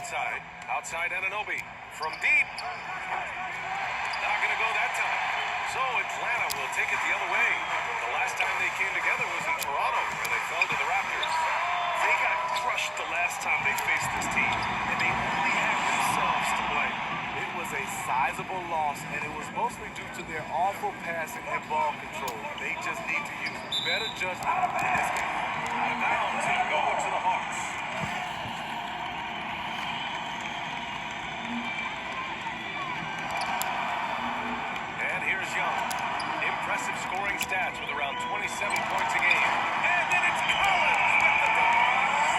outside. Outside Anunoby. From deep. Not going to go that time. So Atlanta will take it the other way. The last time they came together was in Toronto, where they fell to the Raptors. They got crushed the last time they faced this team, and they only have themselves to blame. It was a sizable loss, and it was mostly due to their awful passing and ball control. They just need to use better judgment in this game. Out of bounds and go to the Hawks. And here's Young. Impressive scoring stats with around 27 points a game. And then it's Collins with the dunk.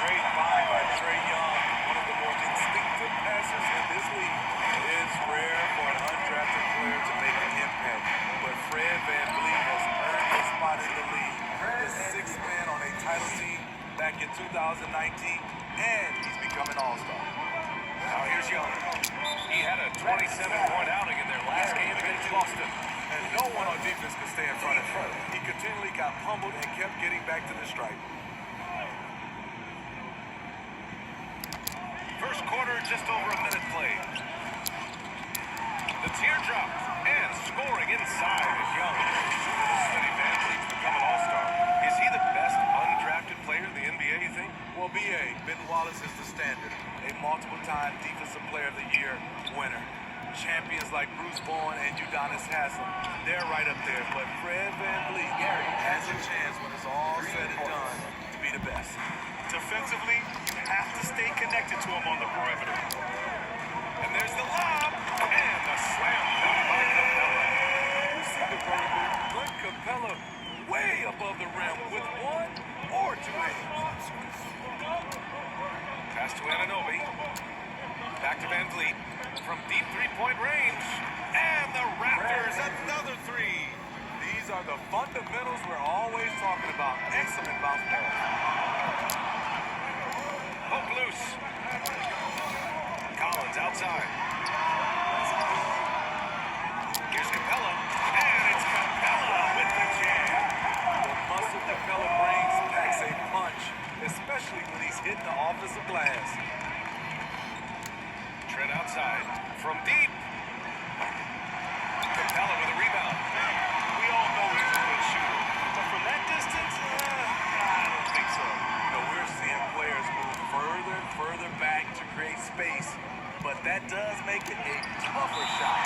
Great find by Trae Young, one of the more instinctive passers in this league. It's rare for an undrafted player to make an impact, but Fred VanVleet has earned his spot in the league. The sixth man on a title team back in 2019, and he's become an all-star. Now here's Young. He had a 27-point outing in their last game against Boston. And no one on defense could stay in front of him. He continually got pummeled and kept getting back to the stripe. First quarter, just over a minute played. The teardrop and scoring inside is Young. Freddie VanVleet's become an all-star. Is he the best undrafted player in the NBA, you think? Well, B.A., Ben Wallace is the standard. A multiple-time Defensive Player of the Year winner. Champions like Bruce Bowen and Udonis Haslem, they're right up there. But Fred VanVleet has a chance when it's all said and done to be the best. Defensively, you have to stay connected to him on the perimeter. And there's the lob, and the slam dunk by Capella. You see the vertical, Clint Capella way above the rim with one or two aims. Pass to Anunoby. Back to VanVleet. From deep three-point range. And the Raptors, another three. These are the fundamentals we're always talking about. Excellent bounce ball. Hook loose. Collins outside. Here's Capella. And it's Capella with the jam. The muscle Capella brings packs a punch, especially when he's hitting the offensive glass. Trent outside. From deep. Capella with a rebound. We all know he's a good shooter, but from that distance, I don't think so. You know, we're seeing players move further and further back to create space, but that does make it a tougher shot.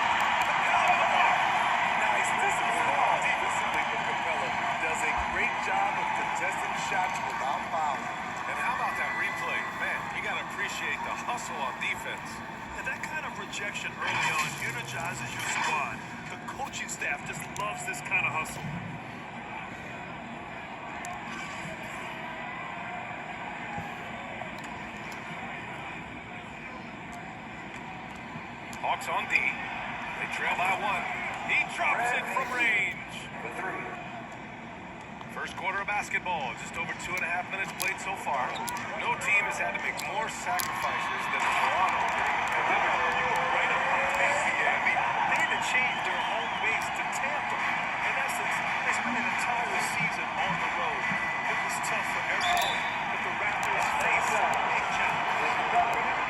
Nice discipline defensively from Capella. Does a great job of contesting shots without fouling. And how about that replay? Man, you got to appreciate the hustle on defense. And that kind of rejection early on energizes your squad. The coaching staff just loves this kind of hustle. Hawks on D. They trail by one. He drops it from range. First quarter of basketball, just over 2.5 minutes played so far. No team has had to make more sacrifices than Toronto. You were right up on the pace, yeah. They had to change their home base to Tampa. In essence, they spent an entire season on the road. It was tough for everyone, but the Raptors faced a big challenge.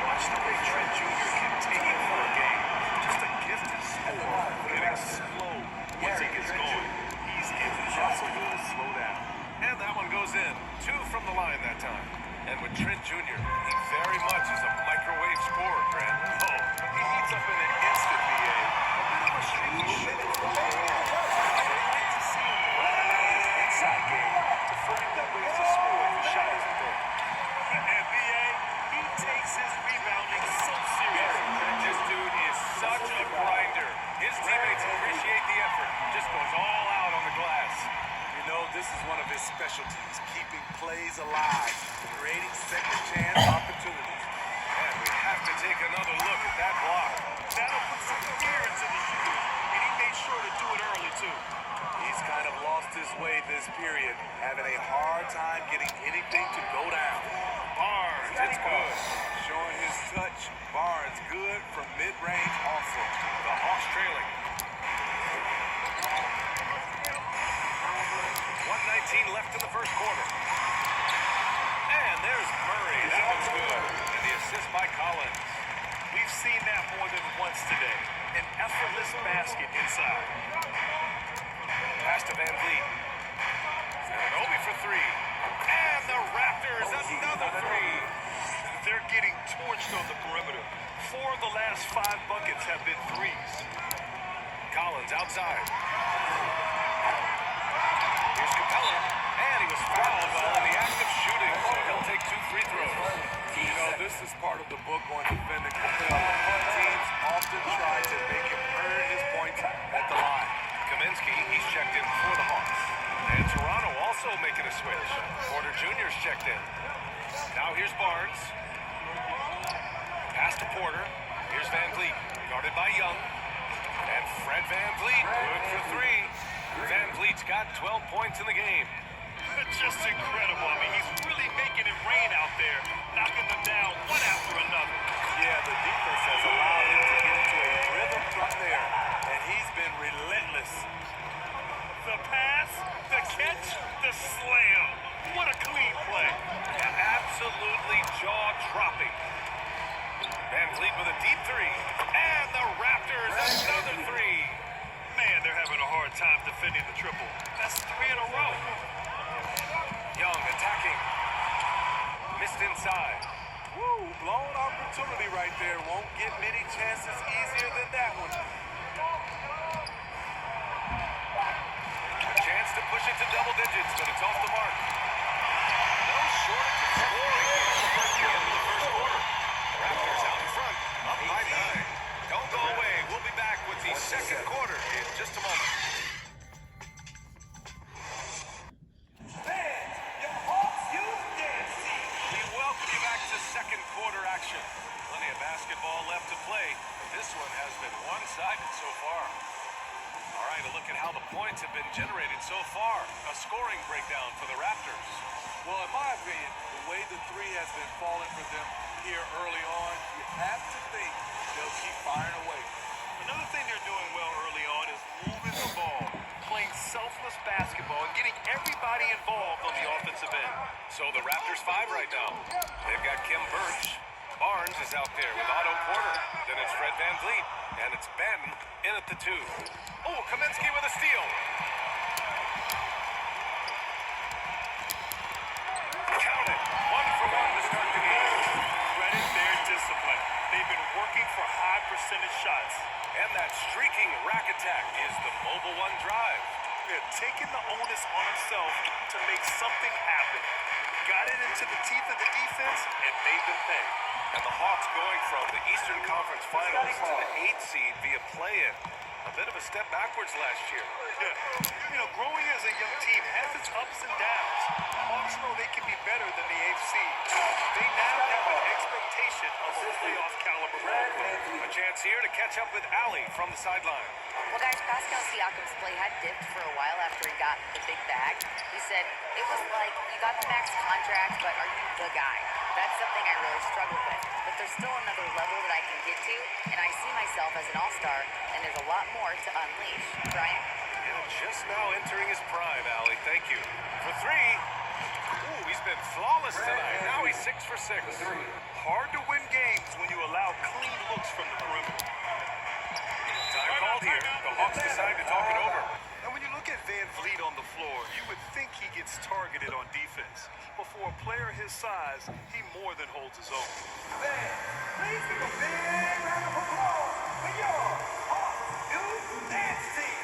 Watch the way Trent Jr. can take it for a game. Just a gifted scorer, but it explode once he gets going. He's impossible to slow down. And that one goes in. 2 from the line that time. And with Trent Jr., he very much is a microwave scorer, Grant. Oh, he heats up in an instant, B.A. A bit of a strange minute for me. I would like to see him rely on his inside game to find that ways to score if the shot isn't there. And B.A., he takes his rebounding so seriously. This dude is such a grinder. His teammates appreciate the effort. Just goes all out on the glass. You know, this is one of his specialties, keeping plays alive, creating second chance opportunities. And we have to take another look at that block. That'll put some fear into the shooter, and he made sure to do it early, too. He's kind of lost his way this period, having a hard time getting anything to go down. Barnes, it's good. Showing his touch, Barnes good from mid-range also. The Hawks trailing. 1:19 left in the first quarter. And there's Murray. That one's good. And the assist by Collins. basket inside. Pass to Van Vliet. Anunoby for three. And the Raptors, another three. They're getting torched on the perimeter. 4 of the last 5 buckets have been threes. Collins outside. Here's Capella. And he was fouled while in the act of shooting, so he'll take 2 free throws. You know, this is part of the book on defending Capella. Teams often try to make him earn his points at the line. Kaminsky, he's checked in for the Hawks. And Toronto also making a switch. Porter Jr.'s checked in. Now here's Barnes. Pass to Porter. Here's Van Vliet, guarded by Young. And Fred Van Vliet, good for 3. Van Vliet's got 12 points in the game. It's just incredible. I mean, he's really making it rain out there, knocking them down one after another. Yeah, the defense has allowed him to get into a rhythm from there, and he's been relentless. The pass, the catch, the slam. What a clean play. Absolutely jaw-dropping. Van Vliet with a deep 3. And the Raptors, another 3. Man, they're having a hard time defending the triple. That's 3 in a row. Young attacking. Missed inside. Woo, blown opportunity right there. Won't get many chances easier than that one. A chance to push it to double digits, but it's off the mark. No shortage of scoring here at the end of the first quarter. Raptors out in front, up by 9. Don't go away. We'll be back with the second quarter in just a moment. We welcome you back to second quarter action. Plenty of basketball left to play. This one has been one-sided so far. All right, a look at how the points have been generated so far. A scoring breakdown for the Raptors. Well, in my opinion, the way the 3 has been falling for them here early on, you have to think they'll keep firing away. Another thing they're doing well early on is moving the ball, playing selfless basketball, and getting everybody involved on the offensive end. So the Raptors 5 right now. They've got Kim Birch. Barnes is out there with Otto Porter. Then it's Fred Van Vliet. And it's Ben in at the 2. Oh, Kaminsky with a steal. Count it. 1 for 1 to start the game. Credit their discipline. They've been working for high percentage shots. And that streaking rack attack is the Mobile 1 drive. They're taking the onus on himself to make something happen. Got it into the teeth of the defense and made them pay. And the Hawks going from the Eastern Conference Finals to the 8th seed via play-in. A bit of a step backwards last year. Yeah. You know, growing as a young team has its ups and downs. Hawks know they can be better than the 8th seed. They now have an expectation of a playoff caliber ball game. A chance here to catch up with Allie from the sideline. Well, guys, Pascal Siakam's play had dipped for a while after he got the big bag. He said, it was like, you got the max contract, but are you the guy? That's something I really struggle with. But there's still another level that I can get to, and I see myself as an all-star, and there's a lot more to unleash. Brian? Yeah, just now entering his prime, Allie. Thank you. For 3. Ooh, he's been flawless tonight. Now he's 6 for 6. Hard to win games when you allow clean looks from the perimeter. Time called here. The Hawks decide to talk it over. And when you look at Van Vliet on the floor, you would think he gets targeted on defense. But for a player his size, he more than holds his own. Please give a big round of applause for your Hawks Youth Dance Team.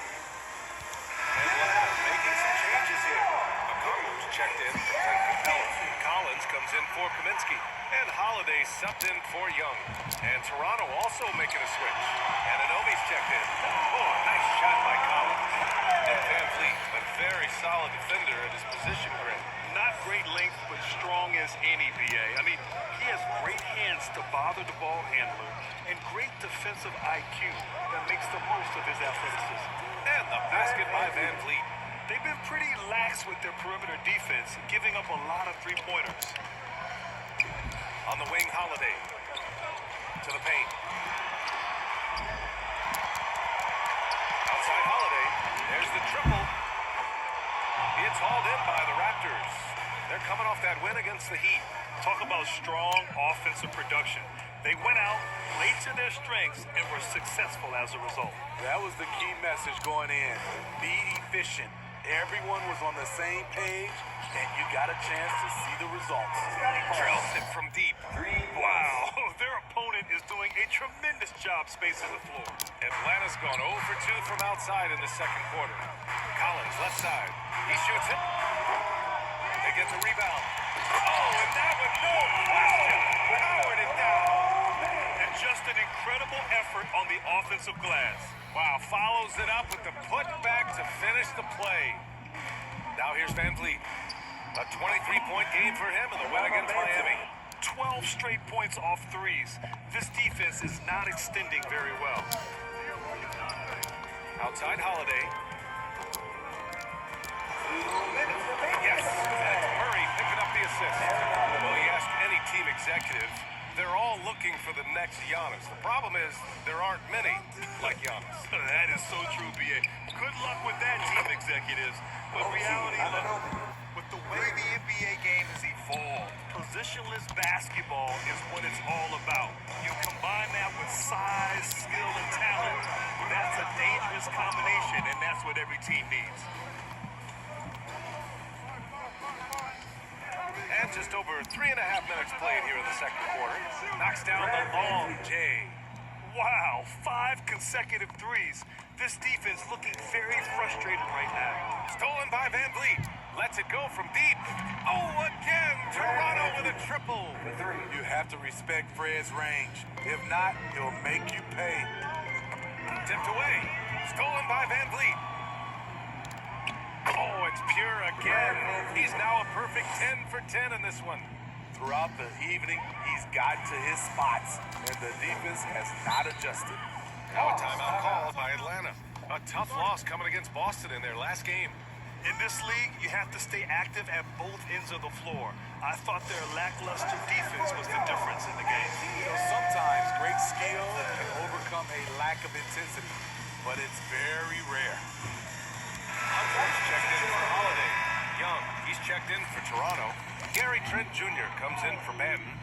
Making some changes here. McCollum's checked in for Capella. Collins comes in for Kaminsky. And Holiday subbed in for Young. And Toronto also making a switch. And Anunoby's checked in. Oh, nice shot by Collins. And Van Vliet, a very solid defender at his position grid. Not great length, but strong as any, BA. I mean, he has great hands to bother the ball handler and great defensive IQ that makes the most of his athleticism. And the basket by Van Vliet. They've been pretty lax with their perimeter defense, giving up a lot of three-pointers. On the wing, Holiday. To the paint. Outside Holiday. There's the triple. It's hauled in by the Raptors. They're coming off that win against the Heat. Talk about strong offensive production. They went out, played to their strengths, and were successful as a result. That was the key message going in. Be efficient. Everyone was on the same page, and you got a chance to see the results. Drills it from deep. Wow, their opponent is doing a tremendous job spacing the floor. Atlanta's gone 0 for 2 from outside in the second quarter. Collins, left side. He shoots it. They get the rebound. Oh, and that one, no question, powered it down. And just an incredible effort on the offensive glass. Wow, follows it up with the putback to finish the play. Now here's Van Vliet. A 23-point game for him in the win against Miami. 12 straight points off threes. This defense is not extending very well. Outside Holiday. Yes, that's Murray picking up the assist. Well, you ask any team executive, they're all looking for the next Giannis. The problem is there aren't many like Giannis. That is so true, B.A. Good luck with that, team executives. But reality, look, with the way the NBA game has evolved, positionless basketball is what it's all about. You combine that with size, skill, and talent. That's a dangerous combination, and that's what every team needs. And just over 3.5 minutes played here in the second quarter. Knocks down the long J. Wow, 5 consecutive threes. This defense looking very frustrated right now. Stolen by Van Vliet. Lets it go from deep. Oh, again, Toronto with a triple. You have to respect Fred's range. If not, he'll make you pay. Tipped away. Stolen by Van Vliet. Oh, it's pure again. He's now a perfect 10 for 10 in this one. Throughout the evening, he's gotten to his spots, and the defense has not adjusted. Now a timeout called by Atlanta. A tough loss coming against Boston in their last game. In this league, you have to stay active at both ends of the floor. I thought their lackluster defense was the difference in the game. You know, sometimes great skill can overcome a lack of intensity, but it's very rare. Hunter's checked in for Holiday. Young, he's checked in for Toronto. Gary Trent Jr. comes in for Banton.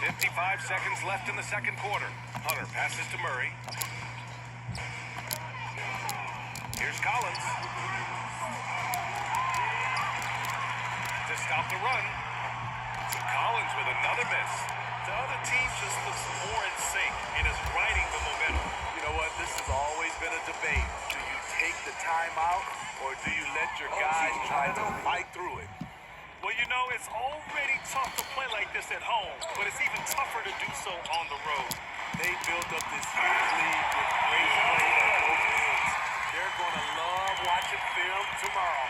55 seconds left in the second quarter. Hunter passes to Murray. Here's Collins. To stop the run. Collins with another miss. The other team just looks more in sync and is riding the momentum. You know what? This has always been a debate. Do you take the timeout, or do you let your guys try to fight through it? Well, you know, it's already tough to play like this at home, but it's even tougher to do so on the road. They built up this huge lead with great play at both ends. They're going to love watching film tomorrow.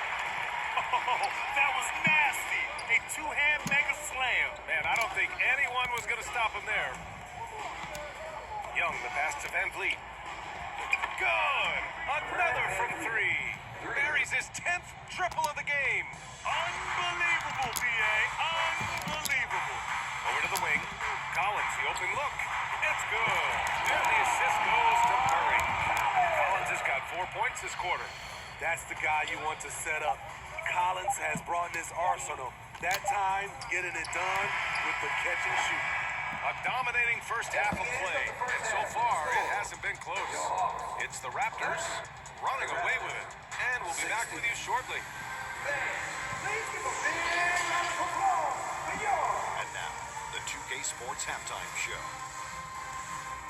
Oh, that was nasty. A two-hand mega slam. Man, I don't think anyone was going to stop him there. Young, the pass to Van Vliet. Good! Another from three. Buries his 10th triple of the game. Unbelievable, B.A. Unbelievable. Over to the wing. Collins, the open look. It's good. And the assist goes to Murray. Collins has got 4 points this quarter. That's the guy you want to set up. Collins has brought this arsenal. That time, getting it done with the catch and shoot. A dominating first half of play, and so far it hasn't been close. It's the Raptors running away with it, and we'll be back with you shortly. Please give a big round of applause for yours. And now, the 2K Sports Halftime Show.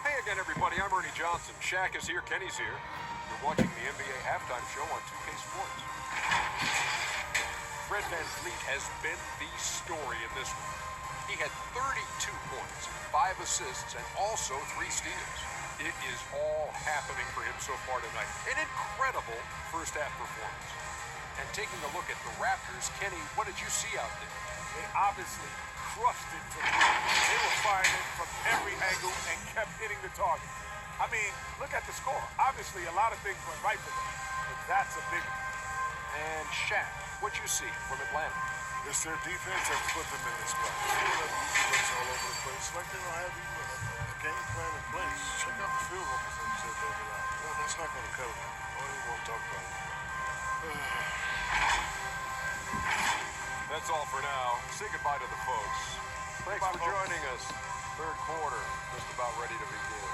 Hey again, everybody. I'm Ernie Johnson. Shaq is here. Kenny's here. You're watching the NBA Halftime Show on 2K Sports. Fred VanVleet has been the story in this one. He had 32 points, 5 assists, and also 3 steals. It is all happening for him so far tonight. An incredible first-half performance. And taking a look at the Raptors, Kenny, what did you see out there? They obviously crushed it tonight. They were firing it from every angle and kept hitting the target. I mean, look at the score. Obviously, a lot of things went right for them, but that's a big one. And Shaq, what you see from Atlanta? It's their defense that put them in this spot. They don't have easy looks all over the place. Like they don't have even a game plan in place. Check out the field goal percentage that they did out. Well, that's not going to cut it. I don't even want to talk about it. That's all for now. Say goodbye to the folks. Thanks for joining us. Third quarter, just about ready to begin.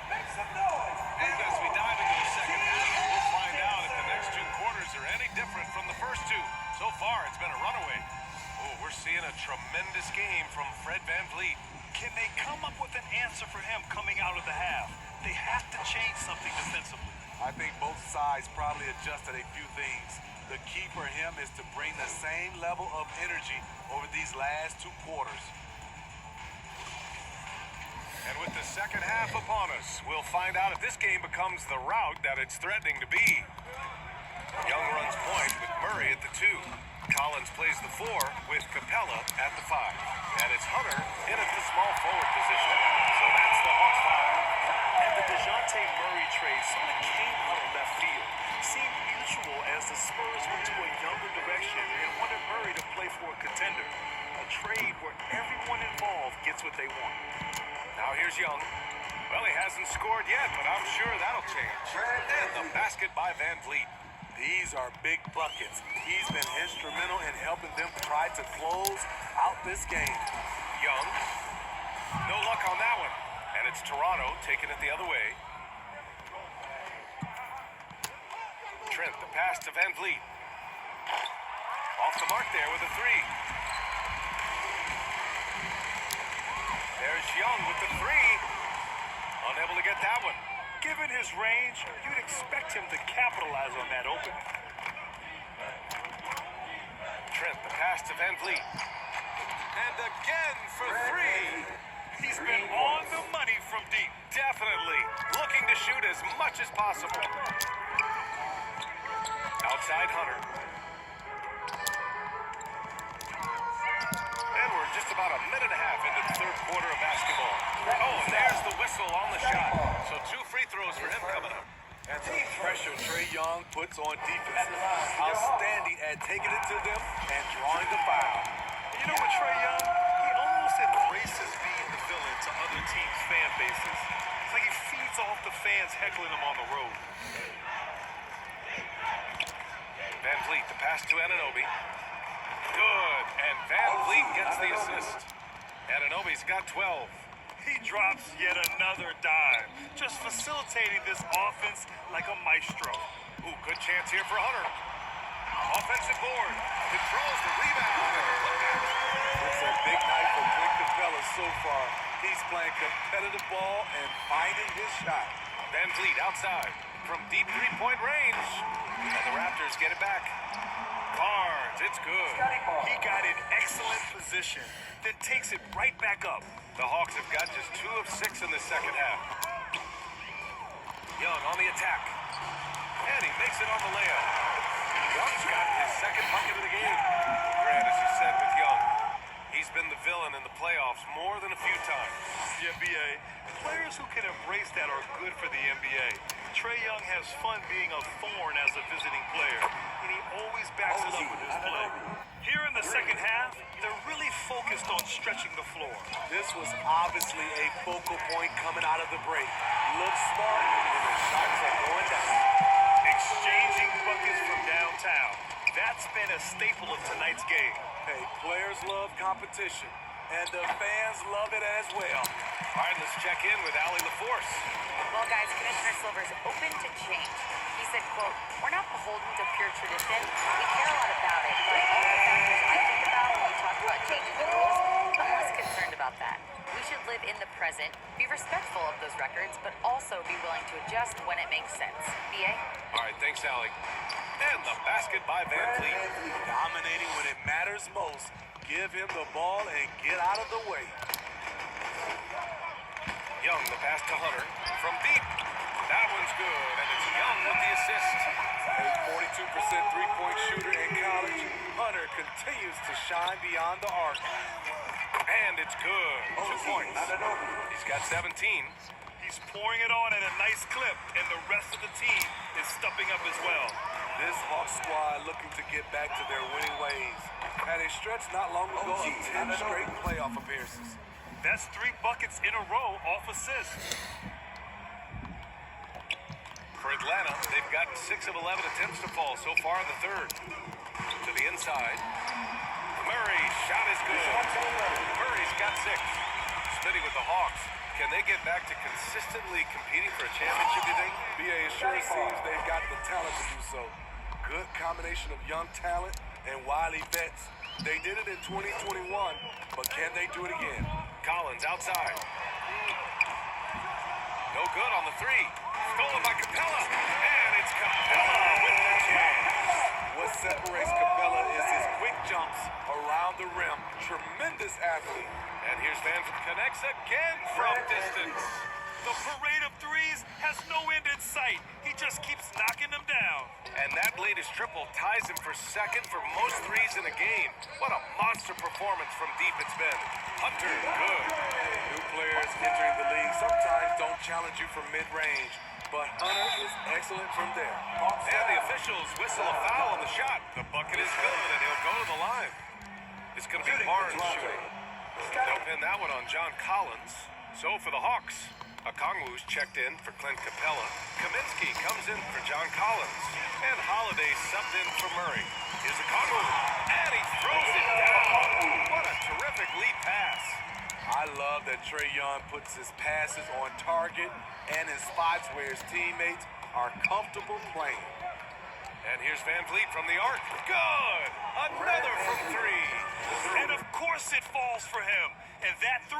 Make some noise. And as we dive into the second half, we'll find out if the next two quarters are any different from the first two. So far, it's been a runaway. Oh, we're seeing a tremendous game from Fred VanVleet. Can they come up with an answer for him coming out of the half? They have to change something defensively. I think both sides probably adjusted a few things. The key for him is to bring the same level of energy over these last two quarters. And with the second half upon us, we'll find out if this game becomes the route that it's threatening to be. Young runs point with Murray at the 2. Collins plays the 4 with Capella at the 5. And it's Hunter in at the small forward position. So that's the Hawks fire. And the DeJounte Murray trade sort of came out of left field. Seemed mutual as the Spurs went to a younger direction and wanted Murray to play for a contender. A trade where everyone involved gets what they want. Now here's Young. Well, he hasn't scored yet, but I'm sure that'll change. And the basket by VanVleet. These are big buckets. He's been instrumental in helping them try to close out this game. Young. No luck on that one. And it's Toronto taking it the other way. Trent, the pass to VanVleet. Off the mark there with a 3. There's Young with the 3. Unable to get that one. Given his range, you'd expect him to capitalize on that opening. Trent, the pass to VanVleet. And again for 3. He's been on the money from deep. Definitely. Looking to shoot as much as possible. Outside Hunter. And we're just about a minute and a half into the third quarter of basketball. Oh, and there's the whistle on the shot. So 2 free throws for him coming up. And the pressure Trae Young puts on defenses. Outstanding at taking it to them and drawing the foul. You know what, Trae Young? He almost embraces being the villain to other teams' fan bases. It's like he feeds off the fans heckling him on the road. VanVleet, the pass to Anunoby. Good, and VanVleet gets the assist. Anunoby's got 12. He drops yet another dime, just facilitating this offense like a maestro. Ooh, good chance here for Hunter. Offensive board. Controls the rebound. It's a big night for Clint Capella so far. He's playing competitive ball and finding his shot. VanVleet outside from deep three-point range. And the Raptors get it back. Barnes, it's good. He got in excellent position, then takes it right back up. The Hawks have got just 2 of 6 in the second half. Young on the attack. And he makes it on the layup. Young's got his second bucket of the game. Grant, as you said with Young, he's been the villain in the playoffs more than a few times. The NBA, players who can embrace that are good for the NBA. Trae Young has fun being a thorn as a visiting player, and he always backs it up with his play. Here in the second half, they're really focused on stretching the floor. This was obviously a focal point coming out of the break. Looks smart, and the shots are going down. Exchanging buckets from downtown. That's been a staple of tonight's game. Hey, players love competition, and the fans love it as well. All right, let's check in with Allie LaForce. Well, guys, Commissioner Silver's open to change. He said, quote, "We're not beholden to pure tradition. We care a lot about it, but all the factors I think about when we talk about changing the rules, I'm less concerned about that. We should live in the present, be respectful of those records, but also be willing to adjust when it makes sense." BA? All right, thanks, Allie. And the basket by VanVleet. Dominating when it matters most. Give him the ball and get out of the way. Young, the pass to Hunter. From deep. That one's good, and it's Young with the assist. A 42% three-point shooter in college, Hunter continues to shine beyond the arc. And it's good. 2 points. He's got 17. He's pouring it on at a nice clip, and the rest of the team is stepping up as well. This Hawks squad looking to get back to their winning ways. Had a stretch not long ago of 10 straight playoff appearances. That's 3 buckets in a row off assists. For Atlanta, they've gotten 6 of 11 attempts to fall so far in the third. To the inside. Murray's shot is good. Murray's got 6. Smitty with the Hawks. Can they get back to consistently competing for a championship, you think? BA, it sure seems they've got the talent to do so. Good combination of young talent and wily vets. They did it in 2021, but can they do it again? Collins outside. No good on the 3. Stolen by Capella. And it's Capella with the jam. What separates Capella is his quick jumps around the rim. Tremendous athlete. And here's Van connects again from distance. The parade of threes has no end in sight. He just keeps knocking them down. And that latest triple ties him for second for most threes in a game. What a monster performance from deep it's been. Hunter, good. New players entering the league sometimes don't challenge you from mid-range, but Hunter is excellent from there. And the officials whistle a foul on the shot. The bucket is good, and he'll go to the line. It's going to be Barnes shooting. They'll pin that one on John Collins. So for the Hawks, Okongwu's checked in for Clint Capella. Kaminsky comes in for John Collins. And Holiday subbed in for Murray. Here's Okongwu. And he throws it down. What a terrific lead pass. I love that Trae Young puts his passes on target and in spots where his teammates are comfortable playing. And here's Van Vliet from the arc. Good! Another from 3. And of course it falls for him. And that 3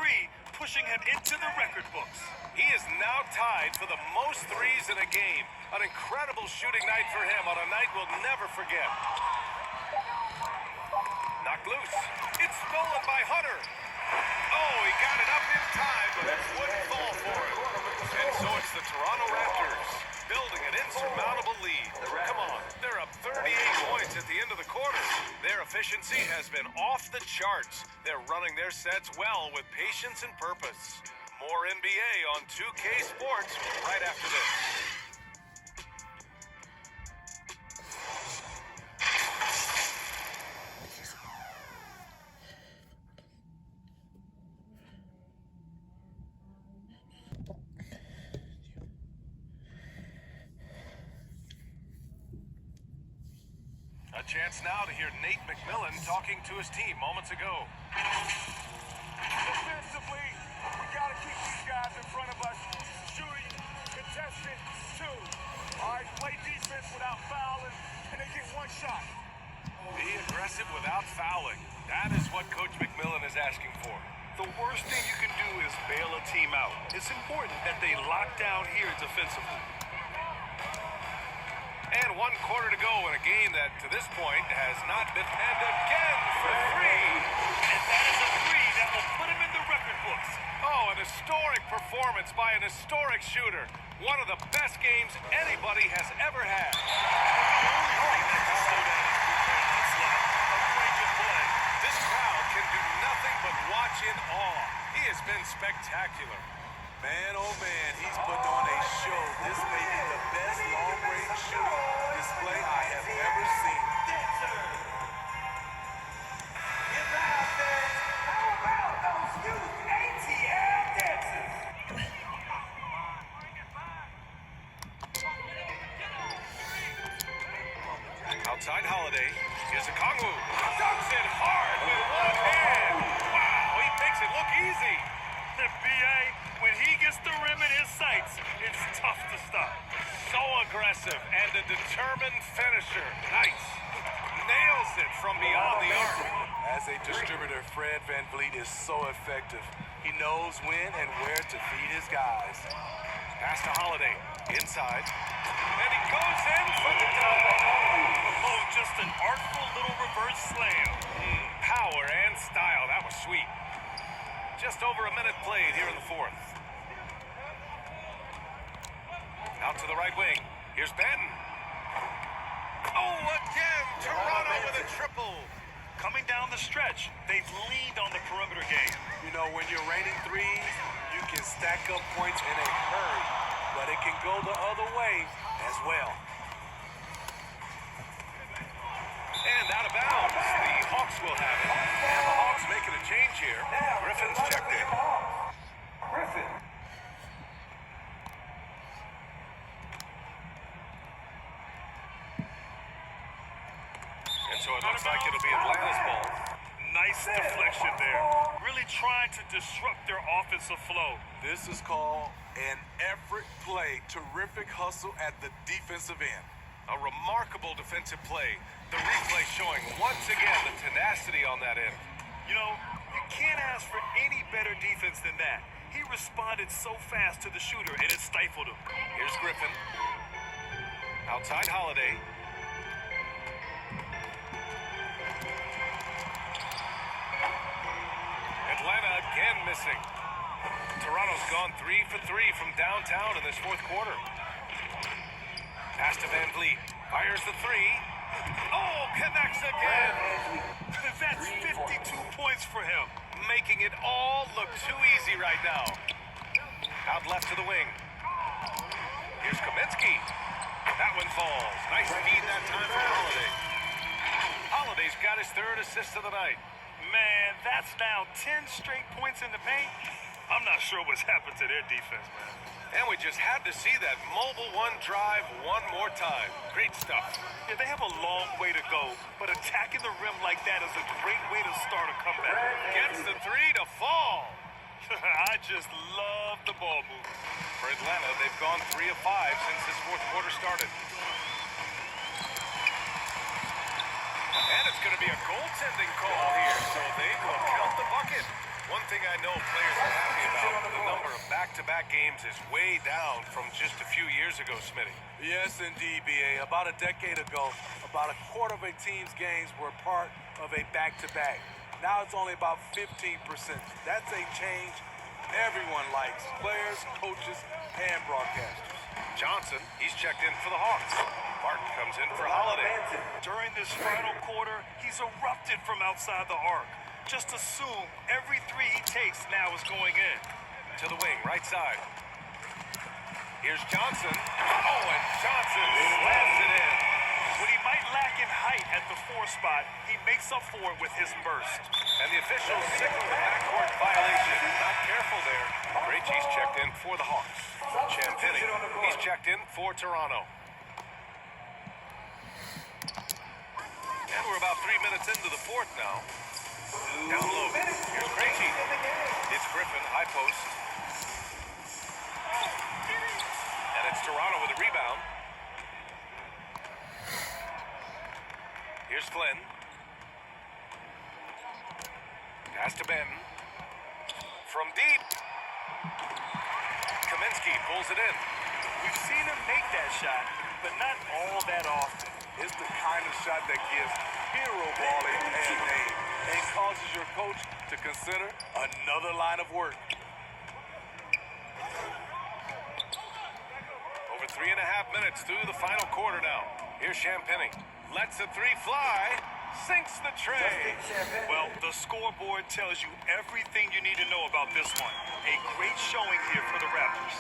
pushing him into the record books. He is now tied for the most threes in a game. An incredible shooting night for him on a night we'll never forget. Knocked loose. It's stolen by Hunter. Oh, he got it up in time, but it wouldn't fall for him. And so it's the Toronto Raptors building an insurmountable lead. Come on, they're up 38 points at the end of the quarter. Their efficiency has been off the charts. They're running their sets well with patience and purpose. More NBA on 2K Sports right after this. A chance now to hear Nate McMillan talking to his team moments ago. Defensively, we got to keep these guys in front of us. Shooting, contested, 2. All right, play defense without fouling, and they get 1 shot. Be aggressive without fouling. That is what Coach McMillan is asking for. The worst thing you can do is bail a team out. It's important that they lock down here defensively. And 1 quarter to go in a game that, to this point, has not been. And again for 3. And that is a 3 that will put him in the record books. Oh, an historic performance by an historic shooter. One of the best games anybody has ever had. This crowd can do nothing but watch in awe. He has been spectacular. Man, oh man, he's putting on a show. This may be the best long-range shooting display I have ever seen. How about those youth ATL dancers? Outside Holiday. Here's Okongwu. Dunks it hard with 1 hand. Wow, he makes it look easy. The BA, when he gets the rim in his sights, it's tough to stop. So aggressive and a determined finisher. Nice. Nails it from beyond the arc. As a distributor, Fred VanVleet is so effective. He knows when and where to feed his guys. Pass to Holiday. Inside. And he goes in for the dunk. Oh, just an artful little reverse slam. Power and style. That was sweet. Just over a minute played here in the 4th. Out to the right wing. Here's Benton. Oh, again, Toronto with a triple. Coming down the stretch, they've leaned on the perimeter game. You know, when you're raining threes, you can stack up points in a hurry, but it can go the other way as well. And out of bounds. The Hawks will have it. And the Hawks making a change here. Griffin's checked in. Griffin. And so it looks like it'll be Atlanta's ball. Nice deflection there. Really trying to disrupt their offensive flow. This is called an effort play. Terrific hustle at the defensive end. A remarkable defensive play. The replay showing once again the tenacity on that end. You know, you can't ask for any better defense than that. He responded so fast to the shooter, and it stifled him. Here's Griffin. Outside Holiday. Atlanta again missing. Toronto's gone 3 for 3 from downtown in this fourth quarter. Pass to Van Vliet. Fires the three. Oh, connects again. That's 52 points for him. Making it all look too easy right now. Out left to the wing. Here's Kaminsky. That one falls. Nice feed that time for Holiday. Holiday's got his third assist of the night. Man, that's now 10 straight points in the paint. I'm not sure what's happened to their defense, man. And we just had to see that mobile one drive one more time. Great stuff. Yeah, they have a long way to go, but attacking the rim like that is a great way to start a comeback. Gets the three to fall. I just love the ball movement. For Atlanta, they've gone 3 of 5 since this fourth quarter started. And it's going to be a goaltending call here, so they will count the bucket. One thing I know players are happy about, the number of back-to-back games is way down from just a few years ago, Smitty. Yes, indeed, B.A. About a decade ago, about a quarter of a team's games were part of a back-to-back. Now it's only about 15%. That's a change everyone likes, players, coaches, and broadcasters. Johnson, he's checked in for the Hawks. Martin comes in for Holiday. During this final quarter, he's erupted from outside the arc. Just assume every three he takes now is going in. To the wing, right side. Here's Johnson. Oh, and Johnson slams it in. What he might lack in height at the 4 spot, he makes up for it with his burst. And the officials signal the backcourt violation. Not careful there. Krejci's checked in for the Hawks. Champagny, he's checked in for Toronto. And we're about 3 minutes into the fourth now. Down low. Here's Krejci. It's Griffin, high post. And it's Toronto with a rebound. Here's Flynn. Pass to Benton. From deep. Kaminsky pulls it in. We've seen him make that shot, but not all that often. It's the kind of shot that gives hero ball a name and causes your coach to consider another line of work. Over 3.5 minutes through the final quarter now. Here's Champagny. Lets the three fly. Sinks the tray. Well, the scoreboard tells you everything you need to know about this one. A great showing here for the Raptors.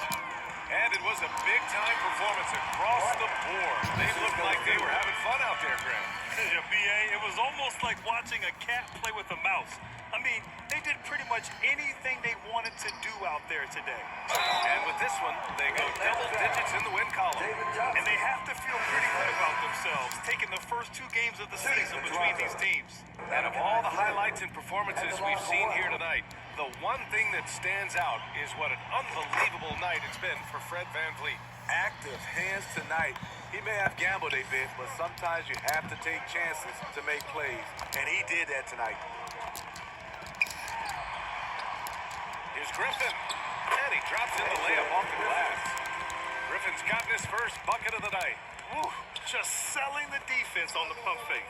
And it was a big-time performance across the board. They looked like they were having fun out there, Graham. Yeah, B.A., it was almost like watching a cat play with a mouse. I mean, they did pretty much anything they wanted to do out there today. And with this one, they go double digits in the win column. And they have to feel pretty good about themselves, taking the first 2 games of the season between these teams. And of all the highlights and performances we've seen here tonight, the one thing that stands out is what an unbelievable night it's been for Fred VanVleet. Active hands tonight. He may have gambled a bit, but sometimes you have to take chances to make plays. And he did that tonight. Here's Griffin. And he drops in the layup off the glass. Griffin's gotten his first bucket of the night. Woo, just selling the defense on the pump fake.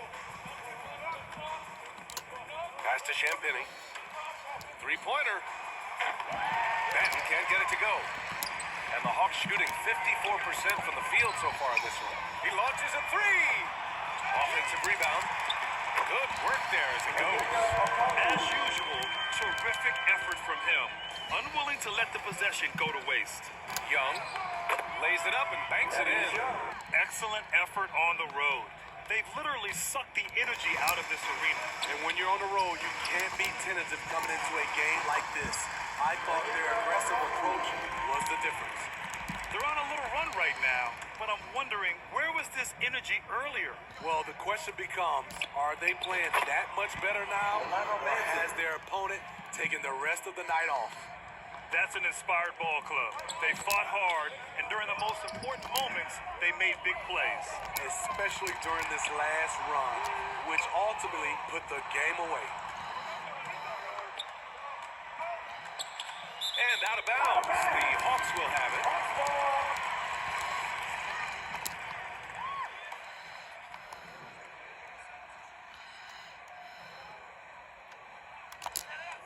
Pass to Champagny. Three-pointer. Benton can't get it to go. And the Hawks shooting 54% from the field so far in this one. He launches a three. Offensive rebound. Good work there as it goes. As usual, terrific effort from him. Unwilling to let the possession go to waste. Young lays it up and banks it in. Excellent effort on the road. They've literally sucked the energy out of this arena. And when you're on the road, you can't be tentative coming into a game like this. I thought their aggressive approach was the difference. They're on a little run right now, but I'm wondering, where was this energy earlier? Well, the question becomes, are they playing that much better now, or has their opponent taken the rest of the night off? That's an inspired ball club. They fought hard, and during the most important moments, they made big plays. Especially during this last run, which ultimately put the game away. And out of bounds. The Hawks will have it.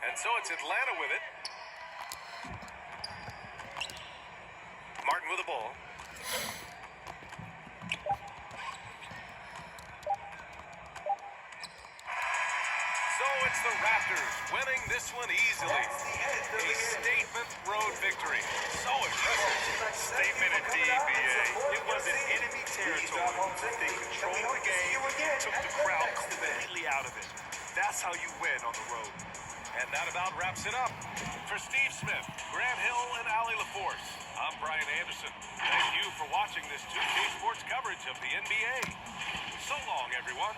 And so it's Atlanta with it. Martin with the ball. So it's the Raptors winning this one easily. A statement road victory. So impressive. Statement indeed, BA. It was in enemy territory. They controlled the game and took the crowd completely out of it. That's how you win on the road. And that about wraps it up. For Steve Smith, Grant Hill, and Allie LaForce, I'm Brian Anderson. Thank you for watching this 2K Sports coverage of the NBA. So long, everyone.